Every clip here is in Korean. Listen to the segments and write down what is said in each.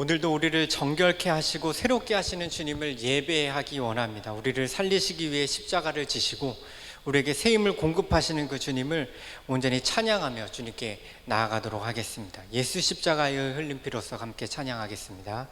오늘도 우리를 정결케 하시고 새롭게 하시는 주님을 예배하기 원합니다. 우리를 살리시기 위해 십자가를 지시고 우리에게 새 힘을 공급하시는 그 주님을 온전히 찬양하며 주님께 나아가도록 하겠습니다. 예수 십자가의 흘린 피로써 함께 찬양하겠습니다.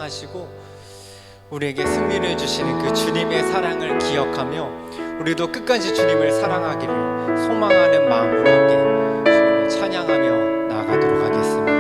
사랑하시고 우리에게 승리를 주시는 그 주님의 사랑을 기억하며 우리도 끝까지 주님을 사랑하기를 소망하는 마음으로 함께 주님을 찬양하며 나아가도록 하겠습니다.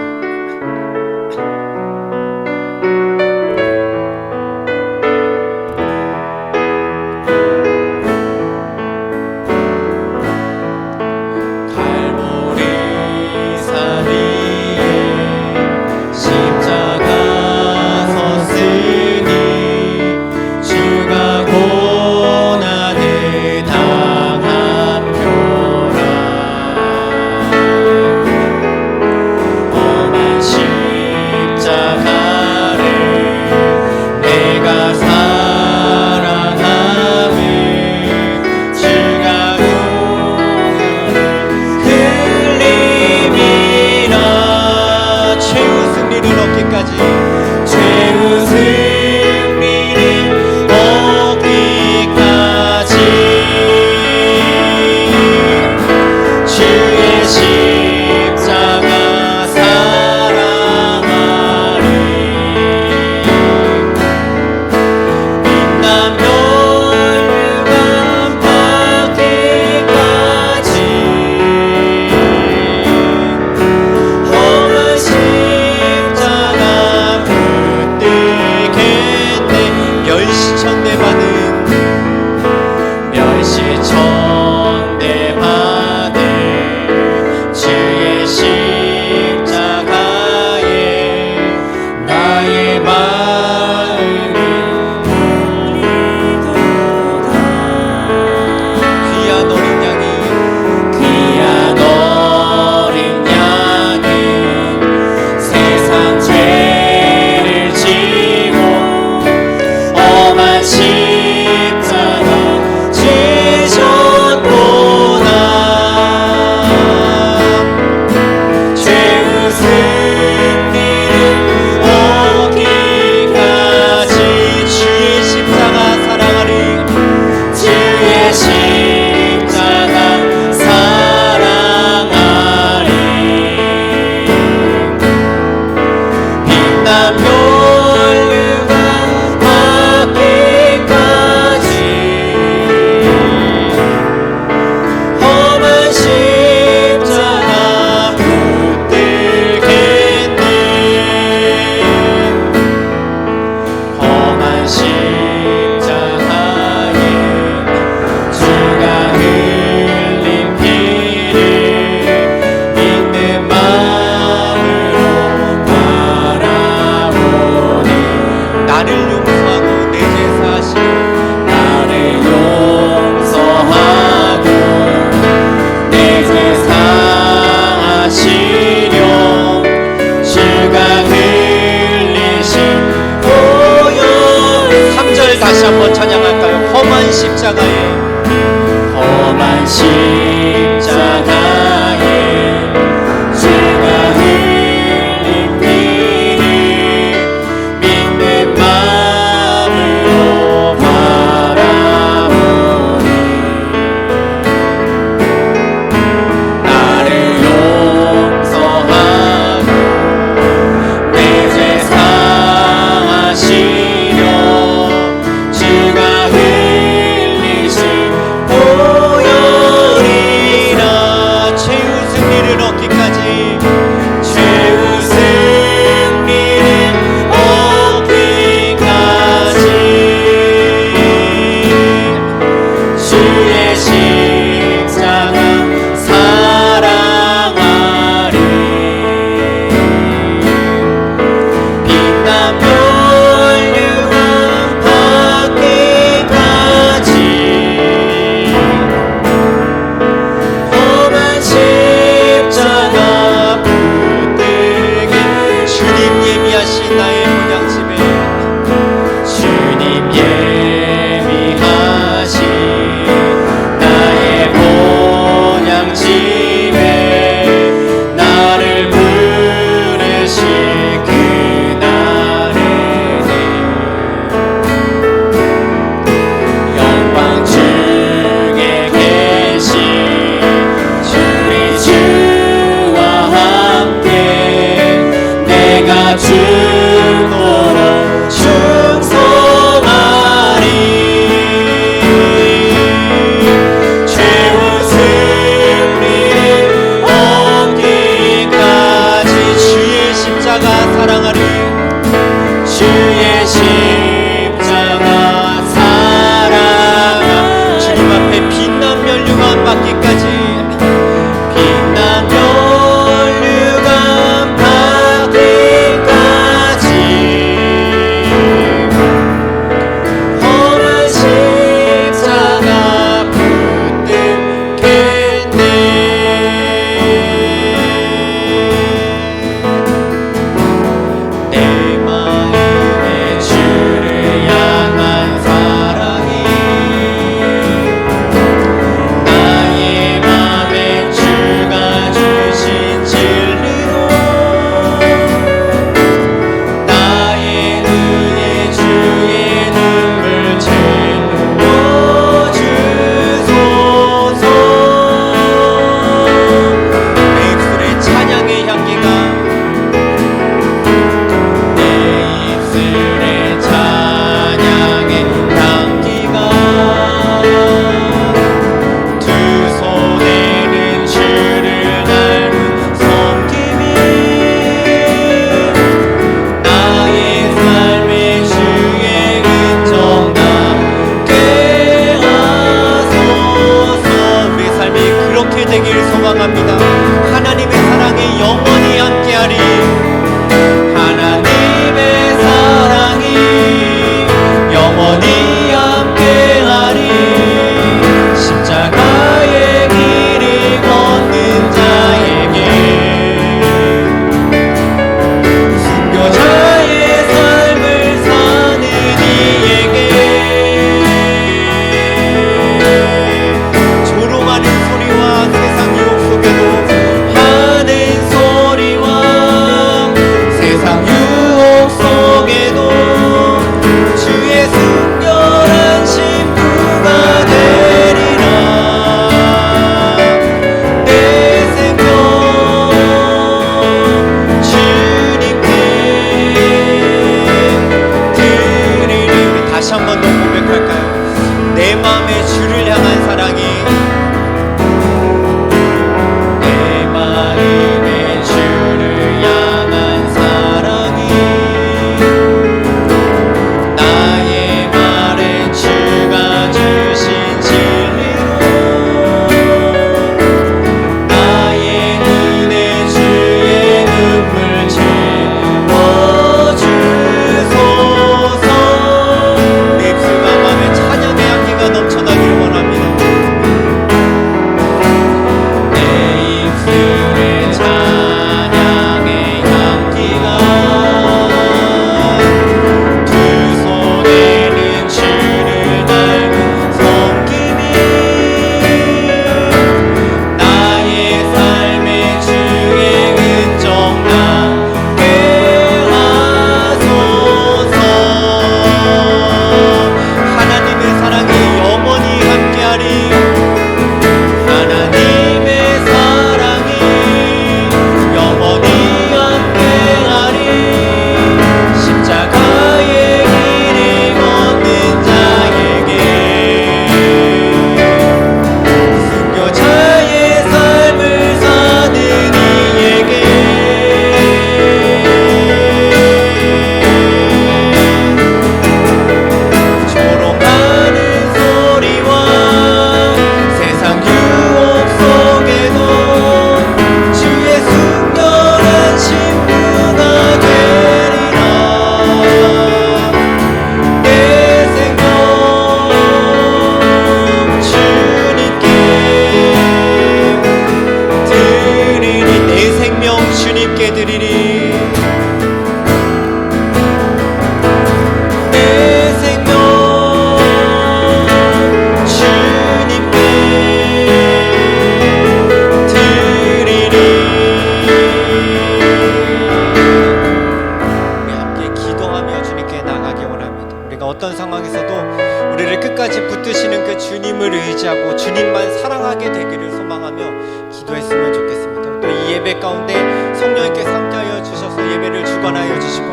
마음에 주를 향한 사랑이, 내 마음에 주를 향한 사랑이, 나의 말에 주가 주신 진리로 나의 눈에 주의 눈물 채워주소서. 내 입술과 마음에 찬양의 향기가 넘쳐나기를 원합니다. 내 입술에 찬양의 향기가, 두 손에는 주를 닮은 섬김이, 나의 삶의 주의 은정 남게 하소서. 하나님의 사랑이 영원히 함께하리. 하나님의 사랑이 영원히 함께하리. 십자가의 길을 걷는 자에게, 순교자의 삶을 사는 이에게, 조롱하는 소리와 세상 유혹 속에도 주의 순결한 신부가 되리라. 내 생명 주님께 드리리. 내 생명 주님께 드리리. 내 생명 주님께 드리리. 우리 함께 기도하며 주님께 나가기 원합니다. 우리가 어떤 상황에서도 우리를 끝까지 붙드시는 그 주님을 의지하고 주님만 사랑하게 되기를 소망하며 기도했으면 좋겠습니다. 또 이 예배 가운데 성령님께서 함께하여 주셔서 예배를 주관하여 주시고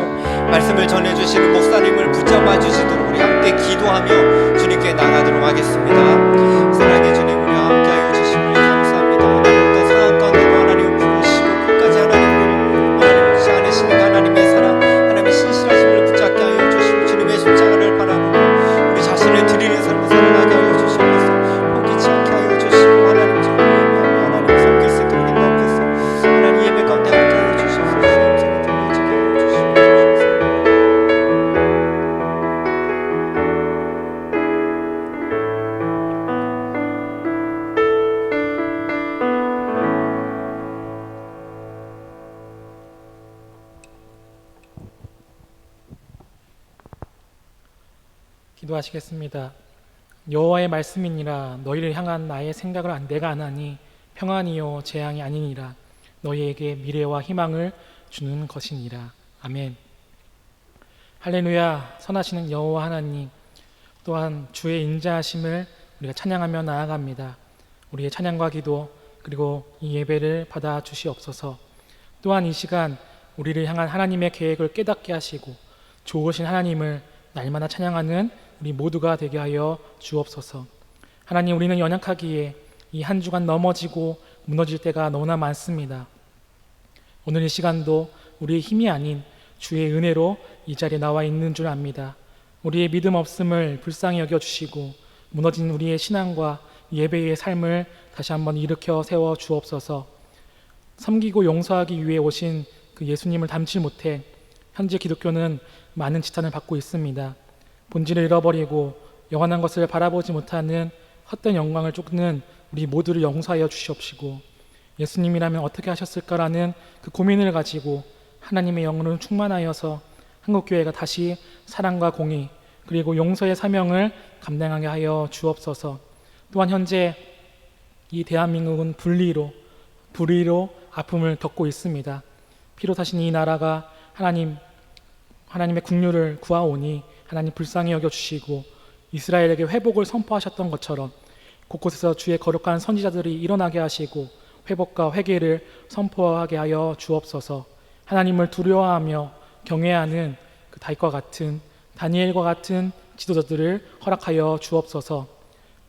말씀을 전해주시는 목사님을 붙잡아 주시도록 우리 함께 기도하며 주님께 나가도록 하겠습니다. 사랑의 주님, 우리와 함께하여 주심을 감사합니다. 하나님, 어떤 상황 가운데도 하나님을 부르시고 끝까지 하나님을 잊지 않으시는 하나님의 사랑, 하나님의 신실하심을 붙잡게 하여 주시고 주님의 십자가를 바라보고 우리 자신을 드리는 삶을 살아가게 하여 주시옵소서. 포기치 않게 하여 주시고 하나님 정말 예배하며 하나님 섬길 수 있도록 인도하옵소서. 하나님 예배 가운데 함께하여 주셔서 주의 음성을 들려지게 하여 주시옵소서. 기도하시겠습니다. 여호와의 말씀이니라. 너희를 향한 나의 생각을 내가 아나니 평안이요 재앙이 아니니라. 너희에게 미래와 희망을 주는 것이니라. 아멘. 할렐루야. 선하시는 여호와 하나님, 또한 주의 인자하심을 우리가 찬양하며 나아갑니다. 우리의 찬양과 기도 그리고 이 예배를 받아 주시옵소서. 또한 이 시간 우리를 향한 하나님의 계획을 깨닫게 하시고 좋으신 하나님을 날마다 찬양하는 우리 모두가 되게 하여 주옵소서. 하나님, 우리는 연약하기에 이 한 주간 넘어지고 무너질 때가 너무나 많습니다. 오늘 이 시간도 우리의 힘이 아닌 주의 은혜로 이 자리에 나와 있는 줄 압니다. 우리의 믿음 없음을 불쌍히 여겨주시고 무너진 우리의 신앙과 예배의 삶을 다시 한번 일으켜 세워 주옵소서. 섬기고 용서하기 위해 오신 그 예수님을 닮지 못해 현재 기독교는 많은 지탄을 받고 있습니다. 본질을 잃어버리고 영원한 것을 바라보지 못하는 헛된 영광을 쫓는 우리 모두를 용서하여 주시옵시고, 예수님이라면 어떻게 하셨을까라는 그 고민을 가지고 하나님의 영으로 충만하여서 한국교회가 다시 사랑과 공의 그리고 용서의 사명을 감당하게 하여 주옵소서. 또한 현재 이 대한민국은 불의로 아픔을 겪고 있습니다. 피로 타신 이 나라가 하나님의 국류를 구하오니 하나님 불쌍히 여겨주시고 이스라엘에게 회복을 선포하셨던 것처럼 곳곳에서 주의 거룩한 선지자들이 일어나게 하시고 회복과 회개를 선포하게 하여 주옵소서. 하나님을 두려워하며 경외하는 그 다윗과 같은 다니엘과 같은 지도자들을 허락하여 주옵소서.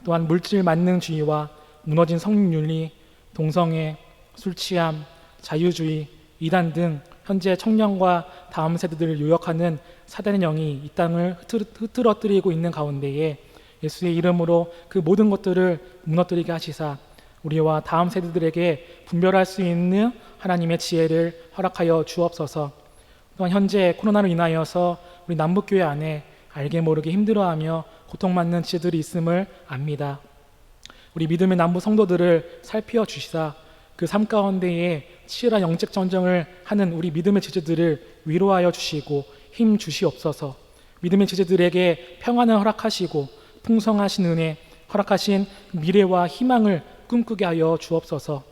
또한 물질 만능주의와 무너진 성윤리, 동성애, 술취함, 자유주의, 이단 등 현재 청년과 다음 세대들을 유혹하는 사단의 영이 이 땅을 흐트러뜨리고 있는 가운데에 예수의 이름으로 그 모든 것들을 무너뜨리게 하시사 우리와 다음 세대들에게 분별할 수 있는 하나님의 지혜를 허락하여 주옵소서. 또한 현재 코로나로 인하여서 우리 남북교회 안에 알게 모르게 힘들어하며 고통받는 지체들이 있음을 압니다. 우리 믿음의 남부 성도들을 살피어 주시사 그 삶 가운데에 치열한 영적 전쟁을 하는 우리 믿음의 지체들을 위로하여 주시고 힘 주시옵소서. 믿음의 지체들에게 평안을 허락하시고 풍성하신 은혜, 허락하신 미래와 희망을 꿈꾸게 하여 주옵소서.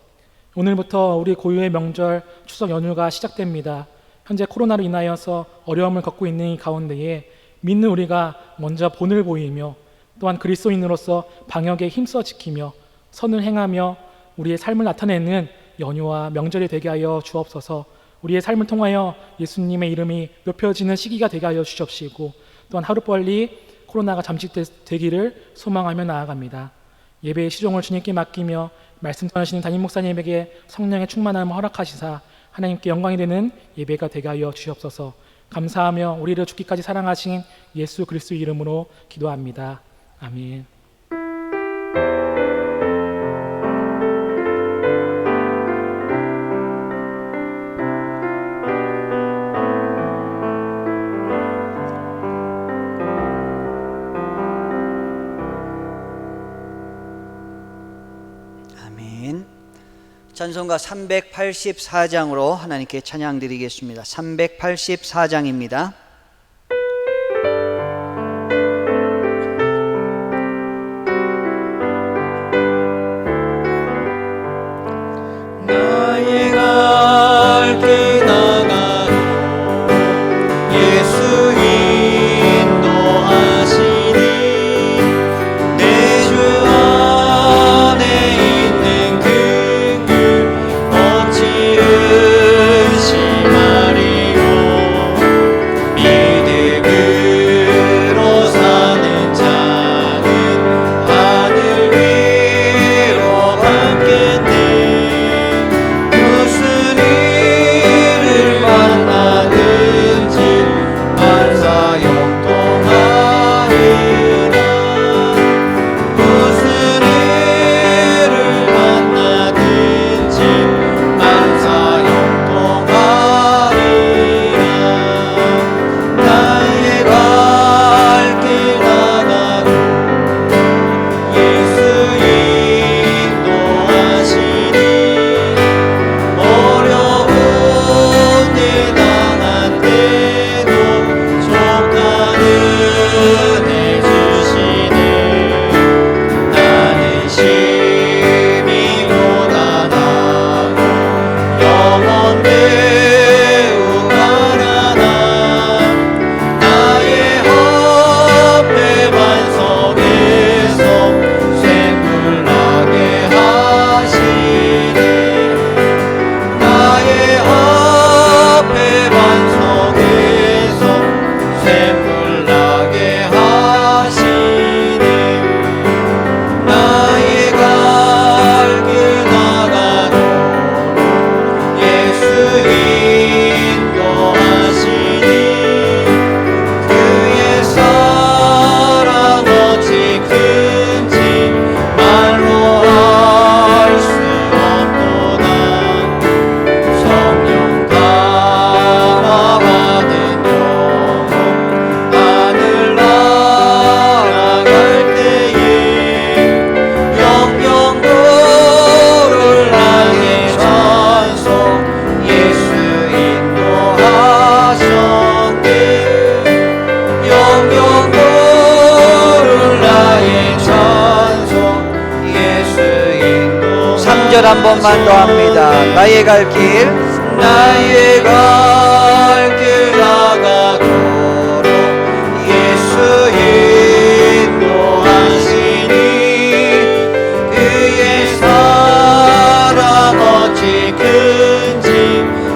오늘부터 우리 고유의 명절 추석 연휴가 시작됩니다. 현재 코로나로 인하여서 어려움을 겪고 있는 이 가운데에 믿는 우리가 먼저 본을 보이며 또한 그리스도인으로서 방역에 힘써 지키며 선을 행하며 우리의 삶을 나타내는 연휴와 명절이 되게 하여 주옵소서. 우리의 삶을 통하여 예수님의 이름이 높여지는 시기가 되게 하여 주시옵시고 또한 하루빨리 코로나가 잠식되기를 소망하며 나아갑니다. 예배의 시종을 주님께 맡기며 말씀 전하시는 담임 목사님에게 성령의 충만함을 허락하시사 하나님께 영광이 되는 예배가 되게 하여 주시옵소서. 감사하며 우리를 죽기까지 사랑하신 예수 그리스도 이름으로 기도합니다. 아멘. 아멘. 찬송가 384장으로 하나님께 찬양 드리겠습니다. 384장입니다. 나의 갈 길 나가도 예수 인도하시니 내 주 안에 있는 그 어찌 의심하리요. 믿음으로 사는 자는 하늘 위로 밟겠네. 무슨 일을 만나든지 만사 형통하리라. 무슨 일을 만나든지 만사 형통하리라. 나의 갈 길 나가도 예수 인도하시니 어려운 일 당한 때도 족한 은혜 주시네. 나는 심히 고단하고 영혼 매우 가난함. 나의 허패 반석에서 샘물 나게 하시네. 나의 앞에 반석에서 샘물 나게 하시네. 나의 갈 길 나가도 예수 인도하시니 그의 사랑 어찌 큰지 말로 알 수 없도다. 성령 감화받은 영혼 하늘 날아갈 때에 영병도를 나의 찬송 예수 인도하셨네. 영병도를 나의 찬송 예수 인도. 3절 한 번만 더 합니다. 나의 갈 길, 나의 갈 길 나가도록 예수 인도하시니 그의 사랑 어찌 큰지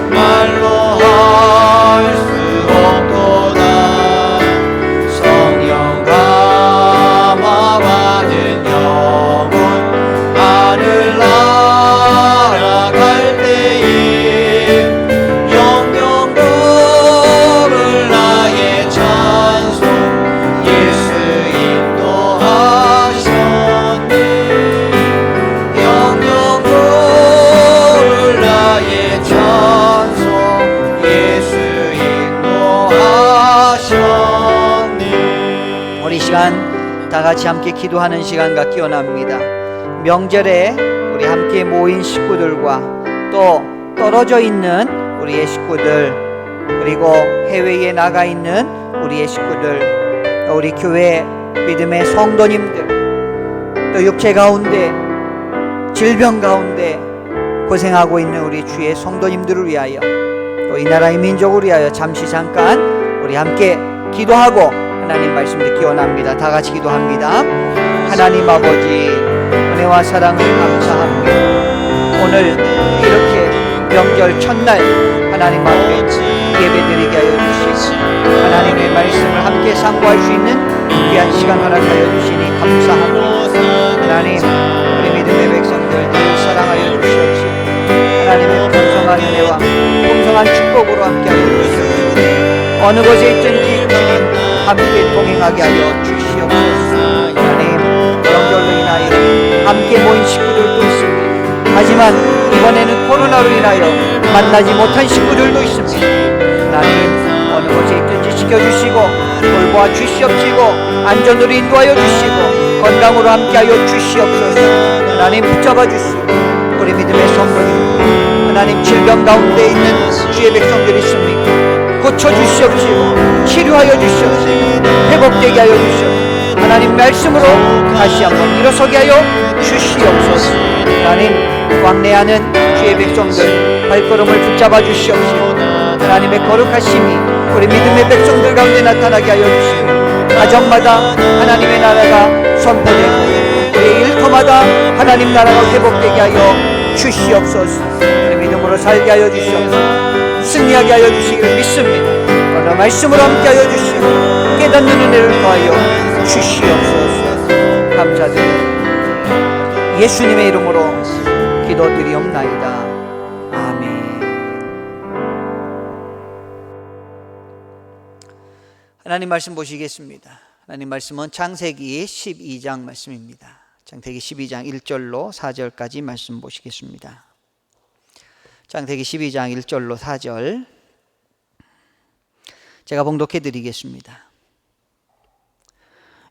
말로 할 수 없도다. 성령 감화받은 영혼 시간 다 같이 함께 기도하는 시간 갖기 원합니다. 명절에 우리 함께 모인 식구들과 또 떨어져 있는 우리의 식구들, 그리고 해외에 나가 있는 우리의 식구들, 또 우리 교회 믿음의 성도님들, 또 육체 가운데 질병 가운데 고생하고 있는 우리 주의 성도님들을 위하여, 또 이 나라의 민족을 위하여 잠시 잠깐 우리 함께 기도하고 하나님 말씀 듣기 원합니다. 다 같이 기도합니다. 하나님 아버지, 은혜와 사랑을 감사합니다. 오늘 이렇게 명절 첫날 하나님 앞에 예배드리게 하여 주시고 하나님의 말씀을 함께 상고할 수 있는 귀한 시간 허락하여 주시니 감사합니다. 하나님, 우리 믿음의 백성들 늘 사랑하여 주시옵시고 하나님의 풍성한 은혜와 풍성한 축복으로 함께하여 주시옵소서. 어느 곳에 있든지 주님 함께 동행하게 하여 주시옵소서. 하나님, 명절로 인하여 함께 모인 식구들도 있습니다. 하지만 이번에는 코로나로 인하여 만나지 못한 식구들도 있습니다. 하나님, 어느 곳에 있든지 지켜주시고 돌보아 주시옵시고 안전으로 인도하여 주시고 건강으로 함께하여 주시옵소서. 하나님, 붙잡아 주시고 우리 믿음의 성도님, 하나님 질병 가운데 있는 주의 백성들이 있습니까? 고쳐주시옵시고 치료하여 주시옵시고 회복되게 하여 주시옵시고 하나님 말씀으로 다시 한번 일어서게 하여 주시옵소서. 하나님, 왕래하는 주의 백성들 발걸음을 붙잡아 주시옵시고 하나님의 거룩하심이 우리 믿음의 백성들 가운데 나타나게 하여 주시고 가정마다 하나님의 나라가 선포되고 우리 일터마다 하나님 나라가 회복되게 하여 주시옵소서. 우리 믿음으로 살게 하여 주시옵소서. 승리하게 하여 주시기를 믿습니다. 오늘 말씀으로 함께 하여 주시고 깨닫는 은혜를 더하여 주시옵소서. 감사드립니다. 예수님의 이름으로 기도드리옵나이다. 아멘. 하나님 말씀 보시겠습니다. 하나님 말씀은 창세기 12장 말씀입니다. 창세기 12장 1절로 4절까지 말씀 보시겠습니다. 창세기 12장 1절로 4절 제가 봉독해 드리겠습니다.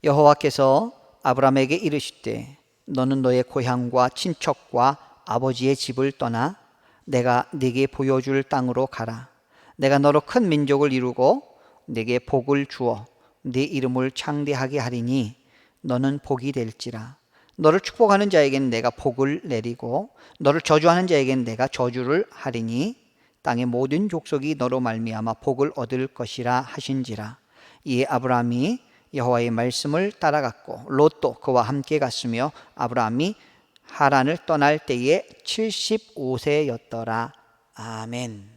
여호와께서 아브라함에게 이르시되 너는 너의 고향과 친척과 아버지의 집을 떠나 내가 네게 보여줄 땅으로 가라. 내가 너로 큰 민족을 이루고 네게 복을 주어 네 이름을 창대하게 하리니 너는 복이 될지라. 너를 축복하는 자에게는 내가 복을 내리고 너를 저주하는 자에게는 내가 저주를 하리니 땅의 모든 족속이 너로 말미암아 복을 얻을 것이라 하신지라. 이에 아브라함이 여호와의 말씀을 따라갔고 롯도 그와 함께 갔으며 아브라함이 하란을 떠날 때에 75세였더라. 아멘.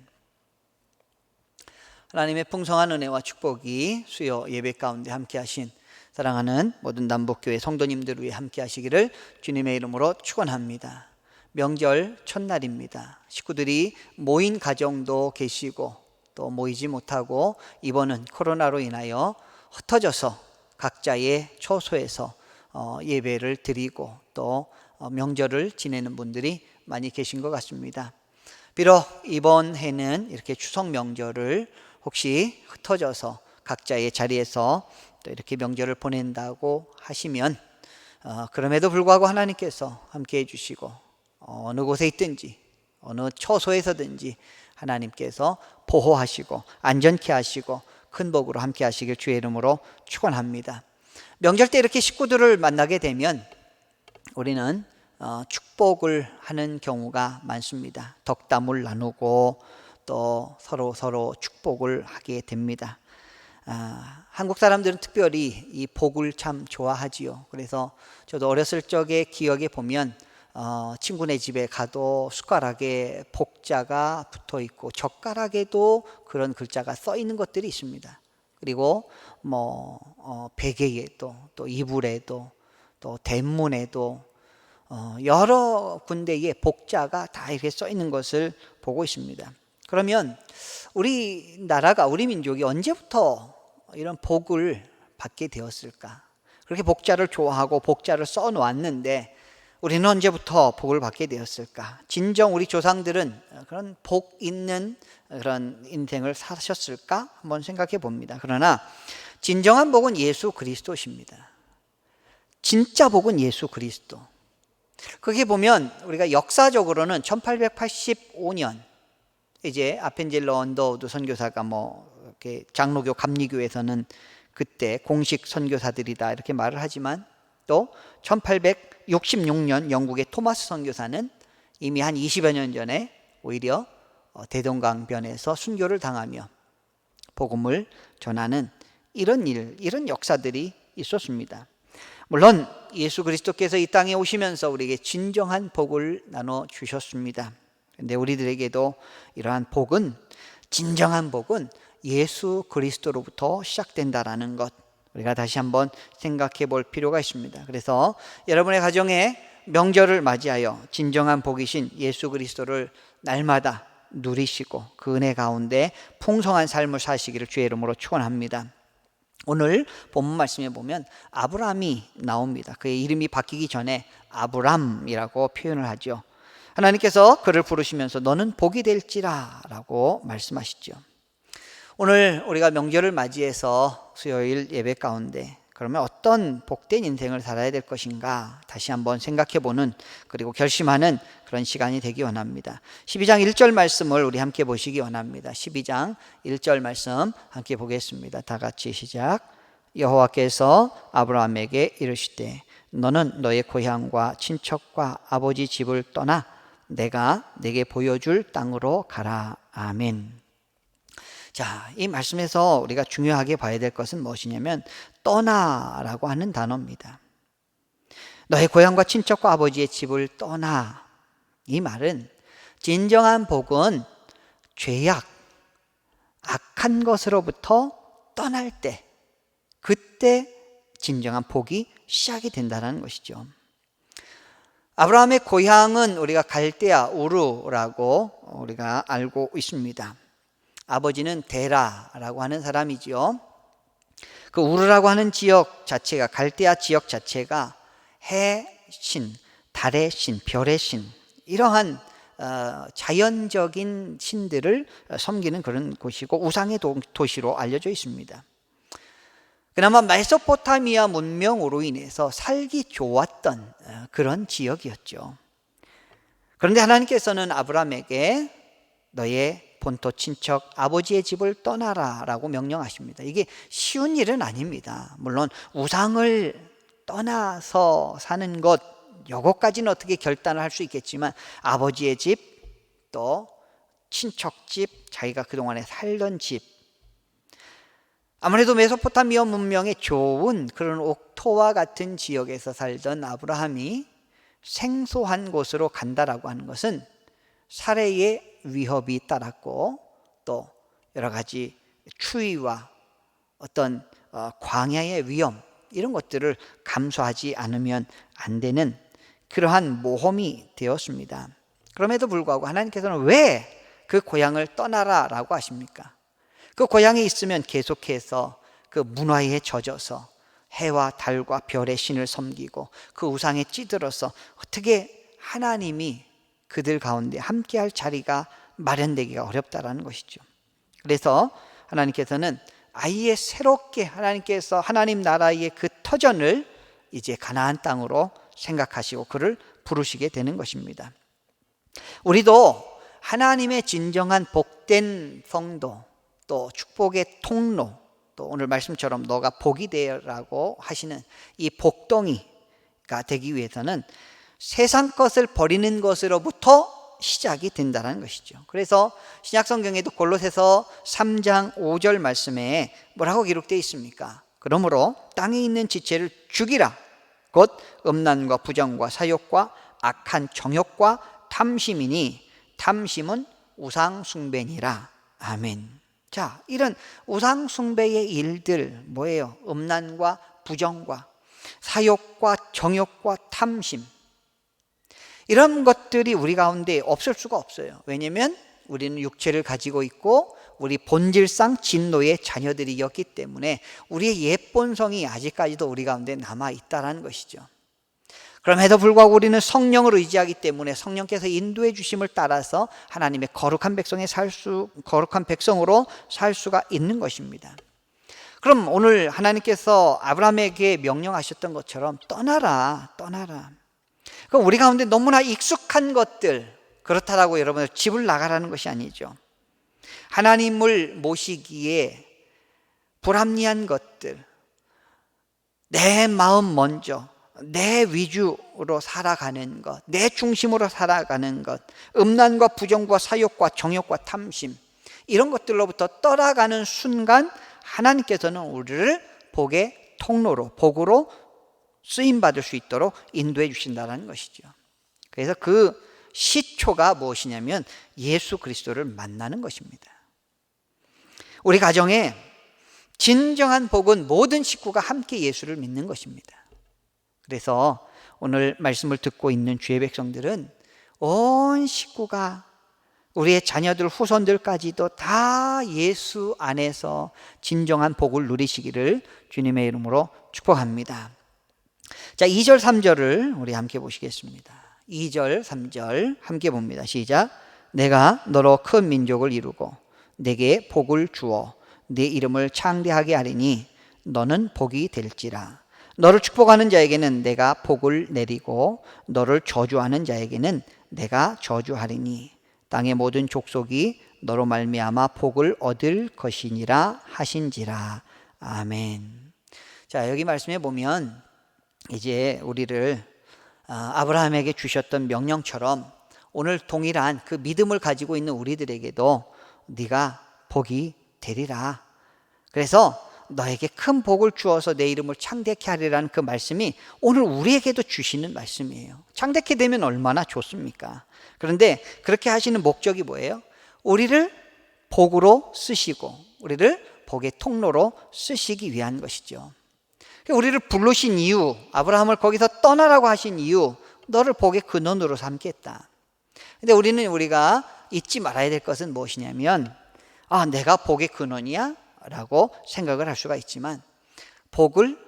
하나님의 풍성한 은혜와 축복이 수요 예배 가운데 함께 하신 사랑하는 모든 남북교회 성도님들 위해 함께 하시기를 주님의 이름으로 축원합니다. 명절 첫날입니다. 식구들이 모인 가정도 계시고 또 모이지 못하고 이번은 코로나로 인하여 흩어져서 각자의 처소에서 예배를 드리고 또 명절을 지내는 분들이 많이 계신 것 같습니다. 비록 이번 해는 이렇게 추석 명절을 혹시 흩어져서 각자의 자리에서 또 이렇게 명절을 보낸다고 하시면 그럼에도 불구하고 하나님께서 함께 해주시고 어느 곳에 있든지 어느 처소에서든지 하나님께서 보호하시고 안전케 하시고 큰 복으로 함께 하시길 주의 이름으로 축원합니다. 명절 때 이렇게 식구들을 만나게 되면 우리는 축복을 하는 경우가 많습니다. 덕담을 나누고 또 서로 축복을 하게 됩니다. 한국 사람들은 특별히 이 복을 참 좋아하지요. 그래서 저도 어렸을 적에 기억에 보면 친구네 집에 가도 숟가락에 복자가 붙어 있고 젓가락에도 그런 글자가 써 있는 것들이 있습니다. 그리고 베개에도 또 이불에도 또 대문에도 여러 군데에 복자가 다 이렇게 써 있는 것을 보고 있습니다. 그러면 우리나라가 우리 민족이 언제부터 이런 복을 받게 되었을까? 그렇게 복자를 좋아하고 복자를 써 놓았는데 우리는 언제부터 복을 받게 되었을까? 진정 우리 조상들은 그런 복 있는 그런 인생을 사셨을까? 한번 생각해 봅니다. 그러나 진정한 복은 예수 그리스도십니다. 진짜 복은 예수 그리스도. 그게 보면 우리가 역사적으로는 1885년 이제 아펜젤러 언더우드 선교사가 이렇게 장로교 감리교에서는 그때 공식 선교사들이다 이렇게 말을 하지만, 또 1866년 영국의 토마스 선교사는 이미 한 20여 년 전에 오히려 대동강변에서 순교를 당하며 복음을 전하는 이런 역사들이 있었습니다. 물론 예수 그리스도께서 이 땅에 오시면서 우리에게 진정한 복을 나눠 주셨습니다. 그런데 우리들에게도 이러한 복은, 진정한 복은 예수 그리스도로부터 시작된다라는 것, 우리가 다시 한번 생각해 볼 필요가 있습니다. 그래서 여러분의 가정에 명절을 맞이하여 진정한 복이신 예수 그리스도를 날마다 누리시고 그 은혜 가운데 풍성한 삶을 사시기를 주의 이름으로 축원합니다. 오늘 본문 말씀에 보면 아브라함이 나옵니다. 그의 이름이 바뀌기 전에 아브람이라고 표현을 하죠. 하나님께서 그를 부르시면서 너는 복이 될지라 라고 말씀하시죠. 오늘 우리가 명절을 맞이해서 수요일 예배 가운데 그러면 어떤 복된 인생을 살아야 될 것인가 다시 한번 생각해보는, 그리고 결심하는 그런 시간이 되기 원합니다. 12장 1절 말씀을 우리 함께 보시기 원합니다. 12장 1절 말씀 함께 보겠습니다. 다 같이 시작. 여호와께서 아브라함에게 이르시되 너는 너의 고향과 친척과 아버지 집을 떠나 내가 내게 보여줄 땅으로 가라. 아멘. 자, 이 말씀에서 우리가 중요하게 봐야 될 것은 무엇이냐면 떠나라고 하는 단어입니다. 너의 고향과 친척과 아버지의 집을 떠나. 이 말은 진정한 복은 죄악, 악한 것으로부터 떠날 때, 그때 진정한 복이 시작이 된다는 것이죠. 아브라함의 고향은 우리가 갈대아 우르라고 우리가 알고 있습니다. 아버지는 데라라고 하는 사람이지요. 그 우르라고 하는 지역 자체가, 갈대아 지역 자체가 해 신, 달의 신, 별의 신, 이러한 자연적인 신들을 섬기는 그런 곳이고 우상의 도시로 알려져 있습니다. 그나마 메소포타미아 문명으로 인해서 살기 좋았던 그런 지역이었죠. 그런데 하나님께서는 아브라함에게 너의 본토 친척 아버지의 집을 떠나라 라고 명령하십니다. 이게 쉬운 일은 아닙니다. 물론 우상을 떠나서 사는 것, 요거까지는 어떻게 결단을 할 수 있겠지만 아버지의 집, 또 친척집, 자기가 그동안에 살던 집, 아무래도 메소포타미아 문명의 좋은 그런 옥토와 같은 지역에서 살던 아브라함이 생소한 곳으로 간다라고 하는 것은 살해의 위협이 따랐고 또 여러 가지 추위와 어떤 광야의 위험, 이런 것들을 감수하지 않으면 안 되는 그러한 모험이 되었습니다. 그럼에도 불구하고 하나님께서는 왜 그 고향을 떠나라 라고 하십니까? 그 고향에 있으면 계속해서 그 문화에 젖어서 해와 달과 별의 신을 섬기고 그 우상에 찌들어서 어떻게 하나님이 그들 가운데 함께할 자리가 마련되기가 어렵다라는 것이죠. 그래서 하나님께서는 아예 새롭게 하나님께서 하나님 나라의 그 터전을 이제 가나안 땅으로 생각하시고 그를 부르시게 되는 것입니다. 우리도 하나님의 진정한 복된 성도, 또 축복의 통로, 또 오늘 말씀처럼 너가 복이 되라고 하시는 이 복덩이가 되기 위해서는 세상 것을 버리는 것으로부터 시작이 된다는 것이죠. 그래서 신약성경에도 골로새서 3장 5절 말씀에 뭐라고 기록되어 있습니까? 그러므로 땅에 있는 지체를 죽이라. 곧 음란과 부정과 사욕과 악한 정욕과 탐심이니 탐심은 우상 숭배니라. 아멘. 자, 이런 우상 숭배의 일들 뭐예요? 음란과 부정과 사욕과 정욕과 탐심, 이런 것들이 우리 가운데 없을 수가 없어요. 왜냐하면 우리는 육체를 가지고 있고 우리 본질상 진노의 자녀들이었기 때문에 우리의 옛 본성이 아직까지도 우리 가운데 남아있다는 것이죠. 그럼에도 불구하고 우리는 성령을 의지하기 때문에 성령께서 인도해 주심을 따라서 하나님의 거룩한 백성으로 살 수가 있는 것입니다. 그럼 오늘 하나님께서 아브라함에게 명령하셨던 것처럼 떠나라. 그럼 우리 가운데 너무나 익숙한 것들, 그렇다라고 여러분 집을 나가라는 것이 아니죠. 하나님을 모시기에 불합리한 것들, 내 마음 먼저, 내 위주로 살아가는 것, 내 중심으로 살아가는 것, 음란과 부정과 사욕과 정욕과 탐심, 이런 것들로부터 떠나가는 순간 하나님께서는 우리를 복의 통로로, 복으로 쓰임받을 수 있도록 인도해 주신다는 것이죠. 그래서 그 시초가 무엇이냐면 예수 그리스도를 만나는 것입니다. 우리 가정에 진정한 복은 모든 식구가 함께 예수를 믿는 것입니다. 그래서 오늘 말씀을 듣고 있는 주의 백성들은 온 식구가, 우리의 자녀들, 후손들까지도 다 예수 안에서 진정한 복을 누리시기를 주님의 이름으로 축복합니다. 자, 2절 3절을 우리 함께 보시겠습니다. 2절 3절 함께 봅니다. 시작. 내가 너로 큰 민족을 이루고 내게 복을 주어 네 이름을 창대하게 하리니 너는 복이 될지라. 너를 축복하는 자에게는 내가 복을 내리고 너를 저주하는 자에게는 내가 저주하리니 땅의 모든 족속이 너로 말미암아 복을 얻을 것이니라 하신지라. 아멘. 자, 여기 말씀해 보면 이제 우리를 아브라함에게 주셨던 명령처럼 오늘 동일한 그 믿음을 가지고 있는 우리들에게도 네가 복이 되리라. 그래서 너에게 큰 복을 주어서 내 이름을 창대케 하리라는 그 말씀이 오늘 우리에게도 주시는 말씀이에요. 창대케 되면 얼마나 좋습니까? 그런데 그렇게 하시는 목적이 뭐예요? 우리를 복으로 쓰시고 우리를 복의 통로로 쓰시기 위한 것이죠. 우리를 부르신 이유, 아브라함을 거기서 떠나라고 하신 이유, 너를 복의 근원으로 삼겠다. 근데 우리가 잊지 말아야 될 것은 무엇이냐면, 내가 복의 근원이야? 라고 생각을 할 수가 있지만, 복을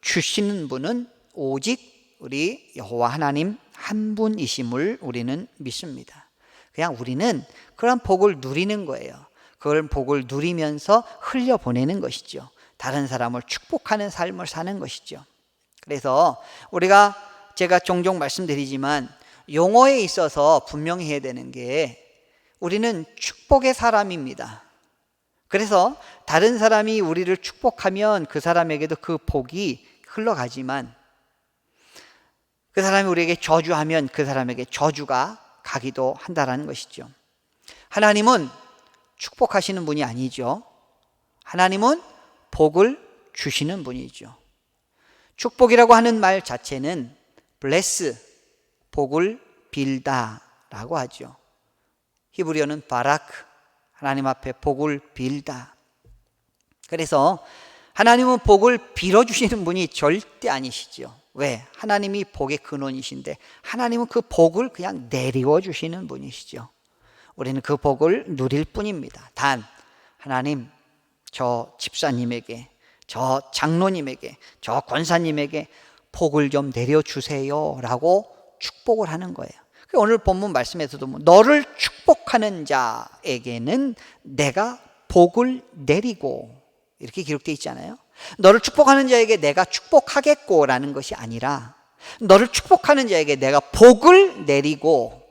주시는 분은 오직 우리 여호와 하나님 한 분이심을 우리는 믿습니다. 그냥 우리는 그런 복을 누리는 거예요. 그걸 복을 누리면서 흘려보내는 것이죠. 다른 사람을 축복하는 삶을 사는 것이죠. 그래서 제가 종종 말씀드리지만 용어에 있어서 분명히 해야 되는 게 우리는 축복의 사람입니다. 그래서 다른 사람이 우리를 축복하면 그 사람에게도 그 복이 흘러가지만 그 사람이 우리에게 저주하면 그 사람에게 저주가 가기도 한다는 것이죠. 하나님은 축복하시는 분이 아니죠. 하나님은 복을 주시는 분이죠. 축복이라고 하는 말 자체는 bless, 복을 빌다라고 하죠. 히브리어는 바라크, 하나님 앞에 복을 빌다. 그래서 하나님은 복을 빌어주시는 분이 절대 아니시죠. 왜? 하나님이 복의 근원이신데 하나님은 그 복을 그냥 내리워 주시는 분이시죠. 우리는 그 복을 누릴 뿐입니다. 단 하나님, 저 집사님에게, 저 장로님에게, 저 권사님에게 복을 좀 내려주세요 라고 축복을 하는 거예요. 오늘 본문 말씀에서도 너를 축복하는 자에게는 내가 복을 내리고 이렇게 기록되어 있잖아요. 너를 축복하는 자에게 내가 축복하겠고 라는 것이 아니라 너를 축복하는 자에게 내가 복을 내리고,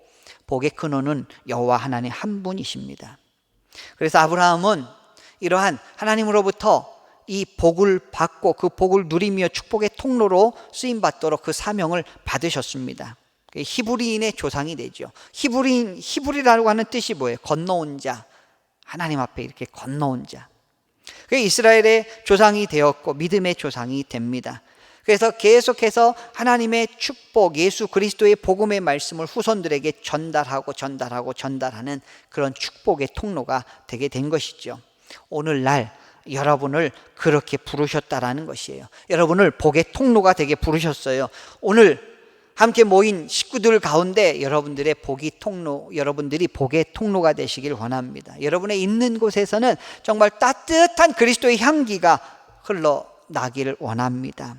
복의 근원은 여호와 하나님 한 분이십니다. 그래서 아브라함은 이러한 하나님으로부터 이 복을 받고 그 복을 누리며 축복의 통로로 쓰임받도록 그 사명을 받으셨습니다. 히브리인의 조상이 되죠. 히브리라고 하는 뜻이 뭐예요? 건너온 자, 하나님 앞에 이렇게 건너온 자. 이스라엘의 조상이 되었고 믿음의 조상이 됩니다. 그래서 계속해서 하나님의 축복, 예수 그리스도의 복음의 말씀을 후손들에게 전달하는 그런 축복의 통로가 되게 된 것이죠. 오늘날 여러분을 그렇게 부르셨다라는 것이에요. 여러분을 복의 통로가 되게 부르셨어요. 오늘 함께 모인 식구들 가운데 여러분들이 복의 통로가 되시길 원합니다. 여러분의 있는 곳에서는 정말 따뜻한 그리스도의 향기가 흘러나기를 원합니다.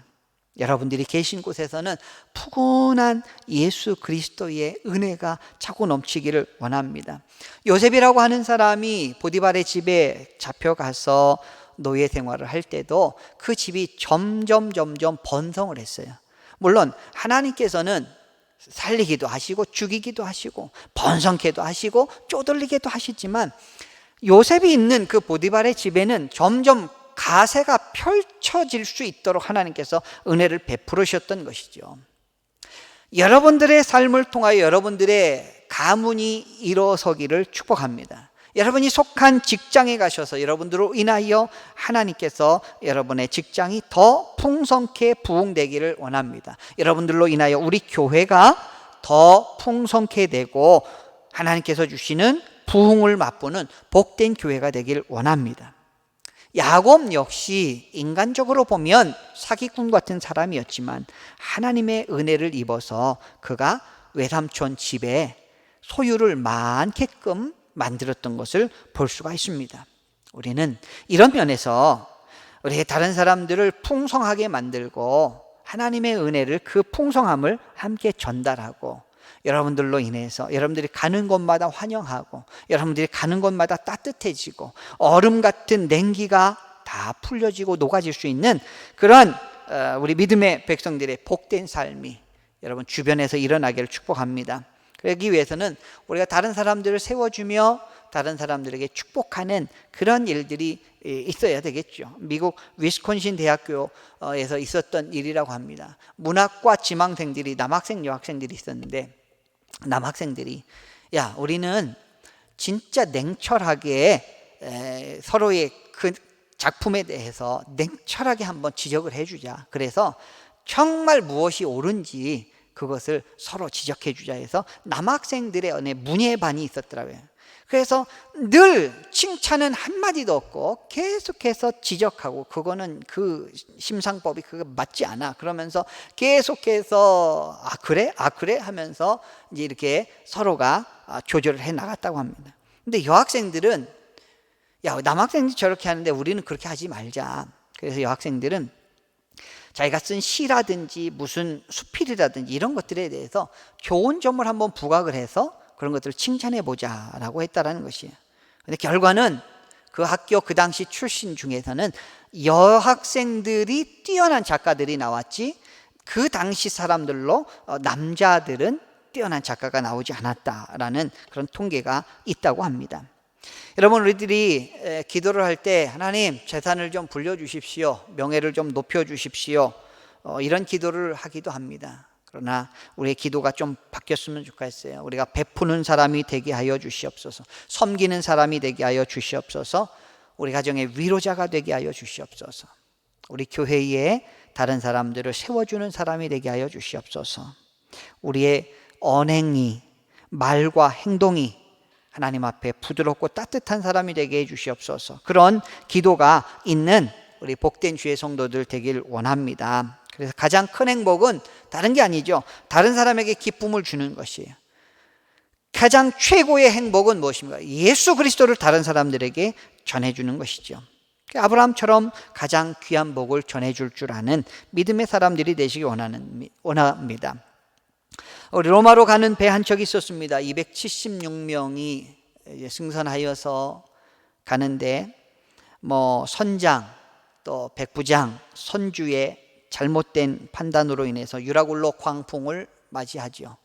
여러분들이 계신 곳에서는 푸근한 예수 그리스도의 은혜가 차고 넘치기를 원합니다. 요셉이라고 하는 사람이 보디발의 집에 잡혀가서 노예 생활을 할 때도 그 집이 점점 번성을 했어요. 물론 하나님께서는 살리기도 하시고 죽이기도 하시고 번성케도 하시고 쪼들리게도 하시지만 요셉이 있는 그 보디발의 집에는 점점 가세가 펼쳐질 수 있도록 하나님께서 은혜를 베풀으셨던 것이죠. 여러분들의 삶을 통하여 여러분들의 가문이 일어서기를 축복합니다. 여러분이 속한 직장에 가셔서 여러분들로 인하여 하나님께서 여러분의 직장이 더 풍성케 부흥되기를 원합니다. 여러분들로 인하여 우리 교회가 더 풍성케 되고 하나님께서 주시는 부흥을 맛보는 복된 교회가 되길 원합니다. 야곱 역시 인간적으로 보면 사기꾼 같은 사람이었지만 하나님의 은혜를 입어서 그가 외삼촌 집에 소유를 많게끔 만들었던 것을 볼 수가 있습니다. 우리는 이런 면에서 우리 다른 사람들을 풍성하게 만들고 하나님의 은혜를 그 풍성함을 함께 전달하고 여러분들로 인해서 여러분들이 가는 곳마다 환영하고 여러분들이 가는 곳마다 따뜻해지고 얼음 같은 냉기가 다 풀려지고 녹아질 수 있는 그런 우리 믿음의 백성들의 복된 삶이 여러분 주변에서 일어나기를 축복합니다. 그러기 위해서는 우리가 다른 사람들을 세워주며 다른 사람들에게 축복하는 그런 일들이 있어야 되겠죠. 미국 위스콘신 대학교에서 있었던 일이라고 합니다. 문학과 지망생들이 남학생 여학생들이 있었는데 남학생들이 야 우리는 진짜 냉철하게 서로의 그 작품에 대해서 냉철하게 한번 지적을 해주자. 그래서 정말 무엇이 옳은지 그것을 서로 지적해 주자 해서 남학생들의 안에 문예반이 있었더라고요. 그래서 늘 칭찬은 한마디도 없고 계속해서 지적하고 그거는 그 심상법이 그거 맞지 않아. 그러면서 계속해서 아 그래 하면서 이제 이렇게 서로가 조절을 해 나갔다고 합니다. 근데 여학생들은 야 남학생들이 저렇게 하는데 우리는 그렇게 하지 말자. 그래서 여학생들은 자기가 쓴 시라든지 무슨 수필이라든지 이런 것들에 대해서 좋은 점을 한번 부각을 해서 그런 것들을 칭찬해 보자라고 했다라는 것이에요. 근데 결과는 그 학교 그 당시 출신 중에서는 여학생들이 뛰어난 작가들이 나왔지 그 당시 사람들로 남자들은 뛰어난 작가가 나오지 않았다라는 그런 통계가 있다고 합니다. 여러분 우리들이 기도를 할 때 하나님 재산을 좀 불려주십시오, 명예를 좀 높여주십시오, 이런 기도를 하기도 합니다. 그러나 우리의 기도가 좀 바뀌었으면 좋겠어요. 우리가 베푸는 사람이 되게 하여 주시옵소서, 섬기는 사람이 되게 하여 주시옵소서, 우리 가정의 위로자가 되게 하여 주시옵소서, 우리 교회에 다른 사람들을 세워주는 사람이 되게 하여 주시옵소서, 우리의 언행이 말과 행동이 하나님 앞에 부드럽고 따뜻한 사람이 되게 해 주시옵소서. 그런 기도가 있는 우리 복된 주의 성도들 되길 원합니다. 그래서 가장 큰 행복은 다른 게 아니죠. 다른 사람에게 기쁨을 주는 것이에요. 가장 최고의 행복은 무엇입니까? 예수 그리스도를 다른 사람들에게 전해주는 것이죠. 아브라함처럼 가장 귀한 복을 전해줄 줄 아는 믿음의 사람들이 되시기 원합니다. 우리 로마로 가는 배 한 척이 있었습니다. 276명이 승선하여서 가는데 선장 또 백부장 선주의 잘못된 판단으로 인해서 유라굴로 광풍을 맞이하죠.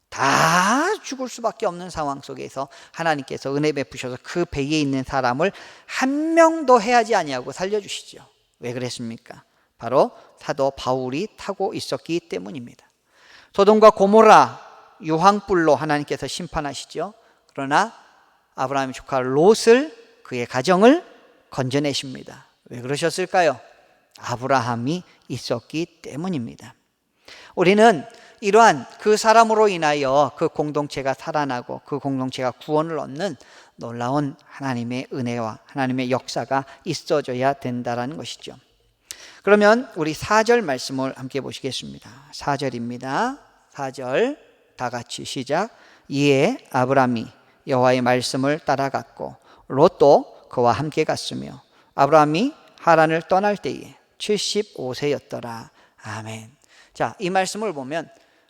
다 죽을 수밖에 없는 상황 속에서 하나님께서 은혜 베푸셔서 그 배에 있는 사람을 한 명도 해하지 아니하고 살려주시죠. 왜 그랬습니까? 바로 사도 바울이 타고 있었기 때문입니다. 소돔과 고모라 유황불로 하나님께서 심판하시죠. 그러나 아브라함의 조카 롯을 그의 가정을 건져내십니다. 왜 그러셨을까요? 아브라함이 있었기 때문입니다. 우리는 이러한 그 사람으로 인하여 그 공동체가 살아나고 그 공동체가 구원을 얻는 놀라운 하나님의 은혜와 하나님의 역사가 있어져야 된다는 것이죠. 그러면 우리 4절 말씀을 함께 보시겠습니다. 4절입니다. 4절 다 같이 시작. 이에 아브라함이 여호와의 말씀을 따라갔고 롯도 그와 함께 갔으며 아브라함이 하란을 떠날 때에 75세였더라. 아멘. 자, 이 말씀을 보면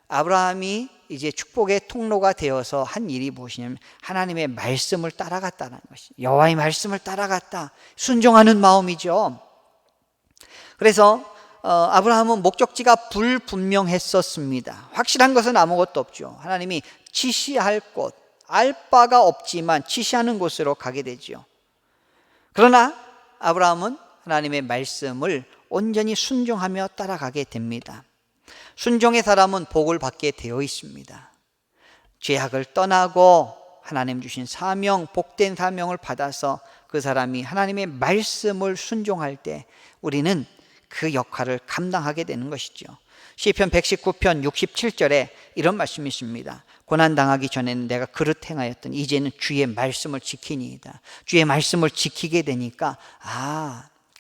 아브라함이 이제 축복의 통로가 되어서 한 일이 무엇이냐면 하나님의 말씀을 따라갔다는 것이, 여호와의 말씀을 따라갔다. 순종하는 마음이죠. 그래서 아브라함은 목적지가 불분명했었습니다. 확실한 것은 아무것도 없죠. 하나님이 지시할 곳, 알 바가 없지만 지시하는 곳으로 가게 되죠. 그러나 아브라함은 하나님의 말씀을 온전히 순종하며 따라가게 됩니다. 순종의 사람은 복을 받게 되어 있습니다. 죄악을 떠나고 하나님 주신 사명, 복된 사명을 받아서 그 사람이 하나님의 말씀을 순종할 때 우리는 그 역할을 감당하게 되는 것이죠. 시편 119편 67절에 이런 말씀이 있습니다. 고난당하기 전에는 내가 그릇 행하였더니 이제는 주의 말씀을 지키니이다. 주의 말씀을 지키게 되니까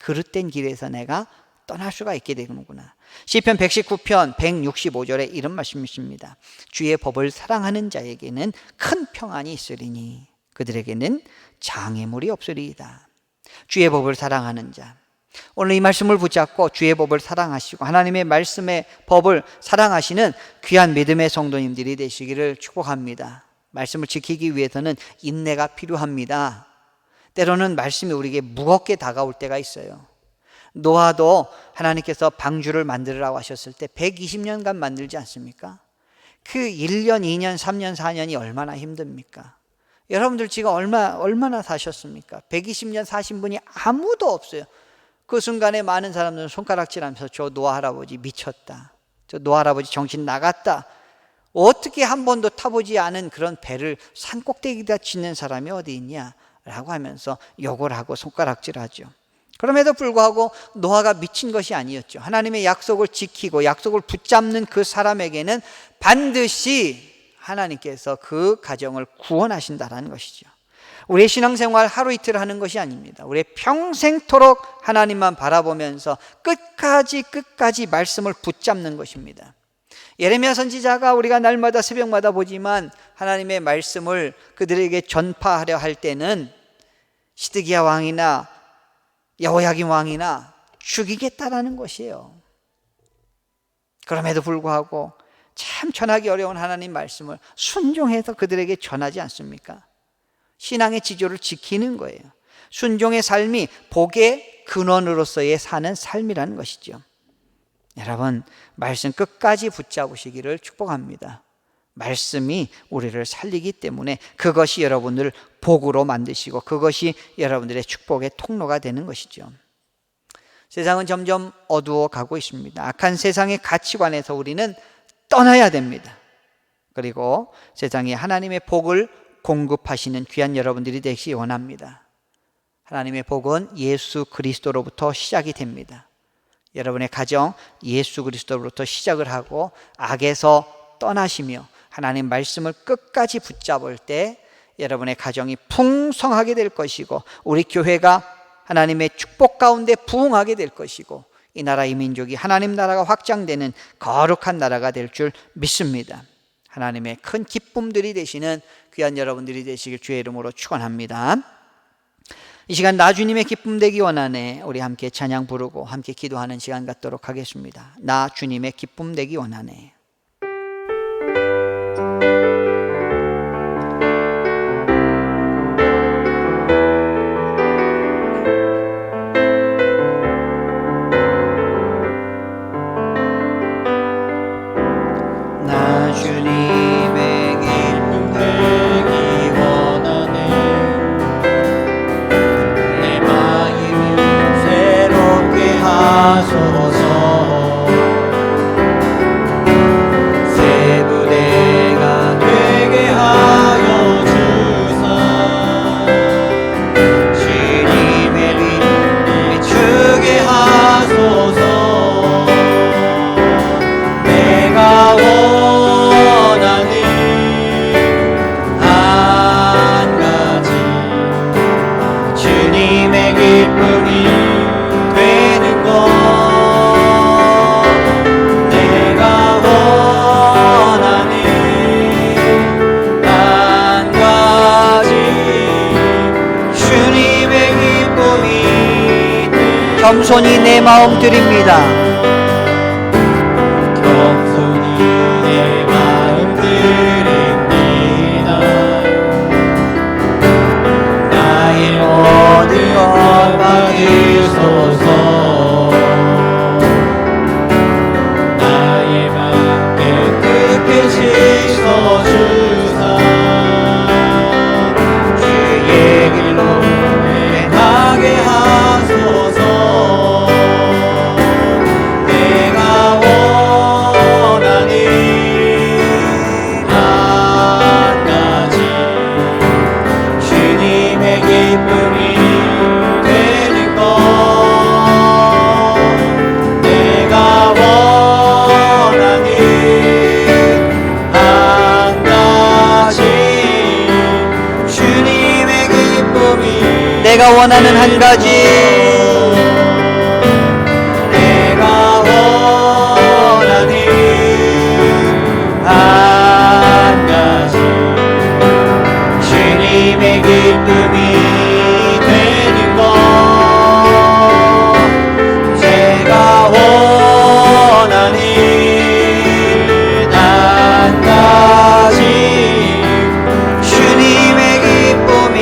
그릇된 길에서 내가 떠날 수가 있게 되는구나. 시편 119편 165절에 이런 말씀이 있습니다. 주의 법을 사랑하는 자에게는 큰 평안이 있으리니 그들에게는 장애물이 없으리이다. 주의 법을 사랑하는 자, 오늘 이 말씀을 붙잡고 주의 법을 사랑하시고 하나님의 말씀의 법을 사랑하시는 귀한 믿음의 성도님들이 되시기를 축복합니다. 말씀을 지키기 위해서는 인내가 필요합니다. 때로는 말씀이 우리에게 무겁게 다가올 때가 있어요. 노아도 하나님께서 방주를 만들으라고 하셨을 때 120년간 만들지 않습니까? 그 1년, 2년, 3년, 4년이 얼마나 힘듭니까? 여러분들 지금 얼마나 사셨습니까? 120년 사신 분이 아무도 없어요. 그 순간에 많은 사람들은 손가락질하면서 저 노아 할아버지 미쳤다, 저 노아 할아버지 정신 나갔다, 어떻게 한 번도 타보지 않은 그런 배를 산 꼭대기에다 짓는 사람이 어디 있냐 라고 하면서 욕을 하고 손가락질하죠. 그럼에도 불구하고 노아가 미친 것이 아니었죠. 하나님의 약속을 지키고 약속을 붙잡는 그 사람에게는 반드시 하나님께서 그 가정을 구원하신다는 것이죠. 우리의 신앙생활 하루 이틀 하는 것이 아닙니다. 우리의 평생토록 하나님만 바라보면서 끝까지 말씀을 붙잡는 것입니다. 예레미야 선지자가 우리가 날마다 새벽마다 보지만 하나님의 말씀을 그들에게 전파하려 할 때는 시드기야 왕이나 여호야김 왕이나 죽이겠다라는 것이에요. 그럼에도 불구하고 참 전하기 어려운 하나님 말씀을 순종해서 그들에게 전하지 않습니까? 신앙의 지조를 지키는 거예요. 순종의 삶이 복의 근원으로서의 사는 삶이라는 것이죠. 여러분, 말씀 끝까지 붙잡으시기를 축복합니다. 말씀이 우리를 살리기 때문에 그것이 여러분을 복으로 만드시고 그것이 여러분들의 축복의 통로가 되는 것이죠. 세상은 점점 어두워 가고 있습니다. 악한 세상의 가치관에서 우리는 떠나야 됩니다. 그리고 세상에 하나님의 복을 공급하시는 귀한 여러분들이 되시기 원합니다. 하나님의 복은 예수 그리스도로부터 시작이 됩니다. 여러분의 가정 예수 그리스도로부터 시작을 하고 악에서 떠나시며 하나님 말씀을 끝까지 붙잡을 때 여러분의 가정이 풍성하게 될 것이고 우리 교회가 하나님의 축복 가운데 부흥하게 될 것이고 이 나라 이 민족이 하나님 나라가 확장되는 거룩한 나라가 될 줄 믿습니다. 하나님의 큰 기쁨들이 되시는 귀한 여러분들이 되시길 주의 이름으로 축원합니다. 이 시간 나 주님의 기쁨 되기 원하네. 우리 함께 찬양 부르고 함께 기도하는 시간 갖도록 하겠습니다. 나 주님의 기쁨 되기 원하네. 겸손히 내 마음 드립니다. 겸손히 내 내가 원하는 한 가지, 내가 원하는 한 가지, 주님의 기쁨이 되는 것. 제가 원하는 한 가지, 주님의 기쁨이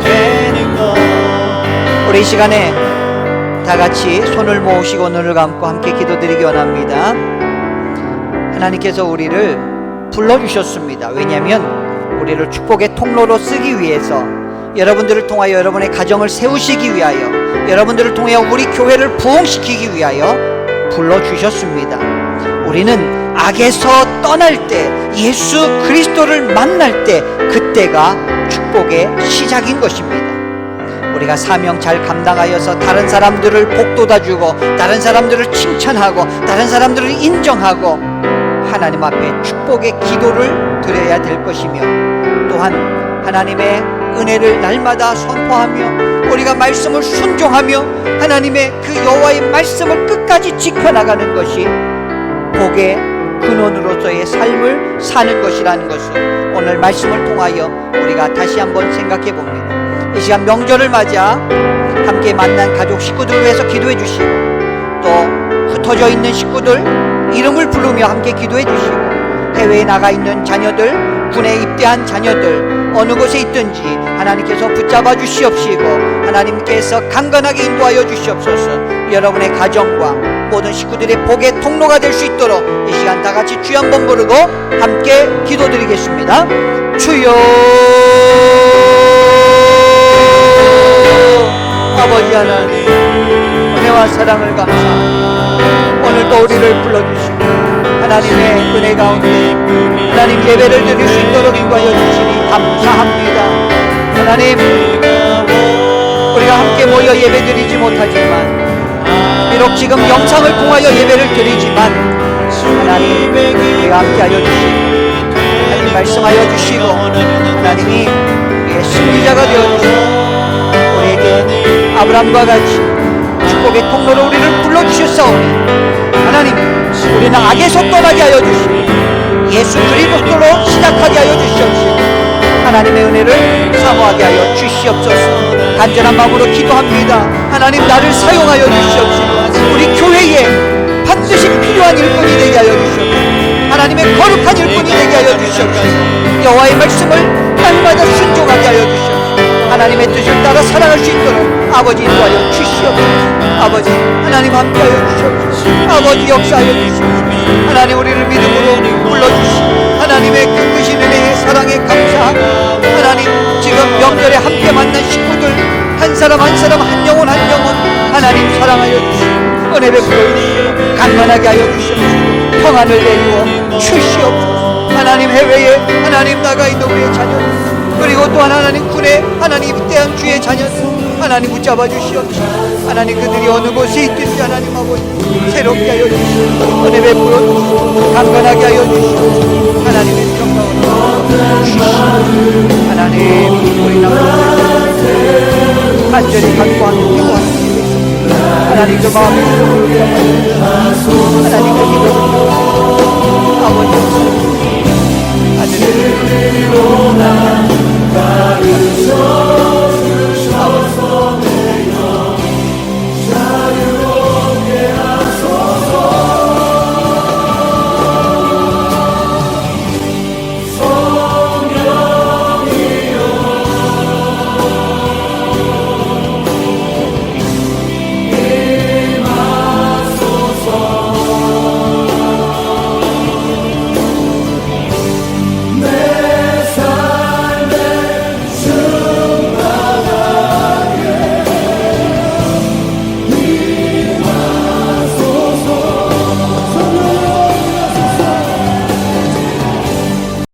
되는 것. 우리 이 시간에 다 같이 손을 모으시고 눈을 감고 함께 기도드리기 원합니다. 하나님께서 우리를 불러주셨습니다. 왜냐하면 우리를 축복의 통로로 쓰기 위해서, 여러분들을 통하여 여러분의 가정을 세우시기 위하여, 여러분들을 통하여 우리 교회를 부흥시키기 위하여 불러주셨습니다. 우리는 악에서 떠날 때, 예수 그리스도를 만날 때, 그때가 축복의 시작인 것입니다. 우리가 사명 잘 감당하여서 다른 사람들을 복돋아주고, 다른 사람들을 칭찬하고, 다른 사람들을 인정하고, 하나님 앞에 축복의 기도를 드려야 될 것이며, 또한 하나님의 은혜를 날마다 선포하며, 우리가 말씀을 순종하며 하나님의 그 여호와의 말씀을 끝까지 지켜나가는 것이 복의 근원으로서의 삶을 사는 것이라는 것을 오늘 말씀을 통하여 우리가 다시 한번 생각해 봅니다. 이 시간 명절을 맞아 함께 만난 가족 식구들을 위해서 기도해 주시고, 또 흩어져 있는 식구들 이름을 부르며 함께 기도해 주시고, 해외에 나가 있는 자녀들, 군에 입대한 자녀들 어느 곳에 있든지 하나님께서 붙잡아 주시옵시고, 하나님께서 강건하게 인도하여 주시옵소서. 여러분의 가정과 모든 식구들의 복의 통로가 될 수 있도록 이 시간 다 같이 주여 한번 부르고 함께 기도드리겠습니다. 주여. 아버지 하나님, 은혜와 사랑을 감사합니다. 오늘도 우리를 불러주시고 하나님의 은혜 가운데 하나님 예배를 드릴 수 있도록 인도하여 주시니 감사합니다. 하나님, 우리가 함께 모여 예배 드리지 못하지만, 비록 지금 영상을 통하여 예배를 드리지만, 하나님 우리가 함께 하여 주시고, 하나님 말씀하여 주시고, 하나님이 우리의 승리자가 되어주시고, 우리에게 아브라함과 같이 축복의 통로로 우리를 불러주셨사오니, 하나님 우리는 악에서 떠나게 하여 주시고 예수 그리스도로 시작하게 하여 주시옵시고, 하나님의 은혜를 사모하게 하여 주시옵소서. 간절한 마음으로 기도합니다. 하나님 나를 사용하여 주시옵시고, 우리 교회에 반드시 필요한 일꾼이 되게 하여 주시옵소서. 하나님의 거룩한 일꾼이 되게 하여 주시옵소서. 여호와의 말씀을 날마다 순종하게 하여 주시옵소서. 하나님의 뜻을 따라 살아갈 수 있도록 아버지 인도하여 주시옵소서. 아버지 하나님 함께하여 주시옵소서. 아버지 역사하여 주시옵소서. 하나님 우리를 믿음으로 불러주시고, 하나님의 그 크신 은혜의 사랑에 감사하고, 하나님 지금 명절에 함께 만난 식구들 한 사람 한 사람, 한 영혼 한 영혼 하나님 사랑하여 주시고, 은혜 베풀어 주시고, 강건하게 하여 주시옵소서. 평안을 내리워 주시옵소서. 하나님 해외에 하나님 나가 있는 우리의 자녀들, 그리고 또한 하나님 군에 하나님 입대한 주의 자녀들 하나님 붙잡아 주시옵소서. 하나님 그들이 어느 곳에 있든지 하나님 아버지 새롭게 하여 주시옵소서. 은혜 베풀어 주시옵소서. 강건하게 하여 주시옵소서. 하나님의 평강을 주시옵소서. 하나님 우리 남편들 간절히 간구하는 기도하는 하나님 그 마음을